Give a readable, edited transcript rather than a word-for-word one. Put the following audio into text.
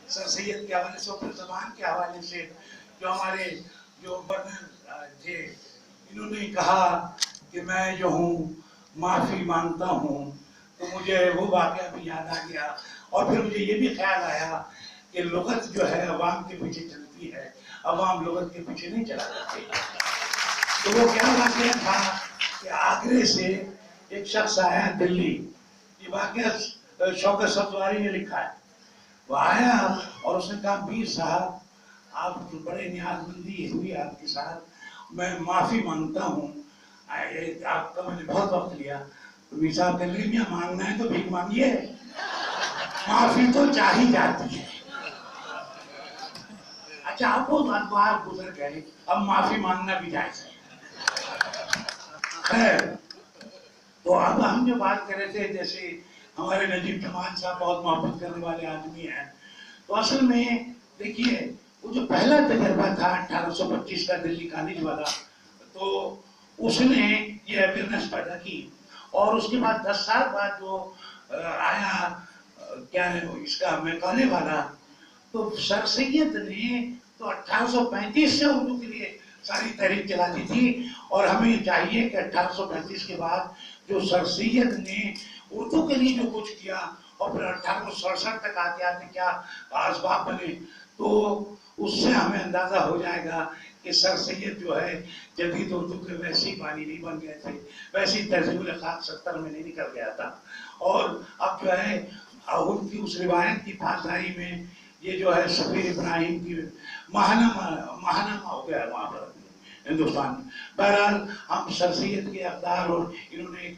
سر سید کے حوالے سے اور پھر زبان کے حوالے سے جو ہمارے جو گورنر تھے، انہوں نے کہا کہ میں جو ہوں معافی مانگتا ہوں، تو مجھے وہ واقعہ بھی یاد آ گیا، اور پھر مجھے یہ بھی خیال آیا کہ لغت جو ہے عوام کے پیچھے چلتی ہے، عوام لغت کے پیچھے نہیں چلا جاتی۔ تو وہ کیا واقعہ تھا کہ آگرے سے ایک شخص آیا دلی، یہ واقعہ شوکت ستواری نے لکھا ہے۔ وہ آیا اور اس نے کہا میر صاحب آپ بڑے نیاز مندی ہوئی آپ کے ساتھ، میں معافی مانگتا ہوں، آپ کا میں نے بہت وقت لیا۔ تو میر صاحب کہنے لگے میاں مانگنا ہے تو بھیک مانگیے، معافی تو چاہی جاتی ہے۔ اچھا اب وہ بات گزر گئے، اب معافی مانگنا بھی جائز ہے۔ خیر، تو اب ہم جو بات کر رہے تھے، جیسے ہمارے نجیب جمال صاحب بہت محبت کرنے والے آدمی ہیں، تو اصل میں دیکھیے وہ جو پہلا تجربہ تھا 1825 کا دلی کالج والا، تو اس نے یہ اویئرنیس پیدا کی، اور اس کے بعد 10 سال بعد جو آیا کیا ہے اس کا میکالے والا، تو سر سید نے تو 1835 سے اردو کے لیے ساری تحریک چلا دی تھی، اور ہمیں چاہیے کہ 1835 کے بعد جو سر سید نے اردو کے لیے جو کچھ کیا، اور پھر 1867 تک آتے آتے کیا اسباب بنے، تو اس سے ہمیں اندازہ ہو جائے گا کہ سر سید جو ہے جدید اردو کے ویسے ہی بانی نہیں بن گئے تھے، ویسے ہی تہذیب الخلاق 70 میں نہیں نکل گیا تھا۔ اور اب جو ہے ان کی اس روایت کی پاسداری میں یہ جو ہے سفیر ابراہیم کی ماہنامہ ہو گیا وہاں پر ہندوستان میں۔ بہرحال ہم سر سید کے اقدار اور انہوں نے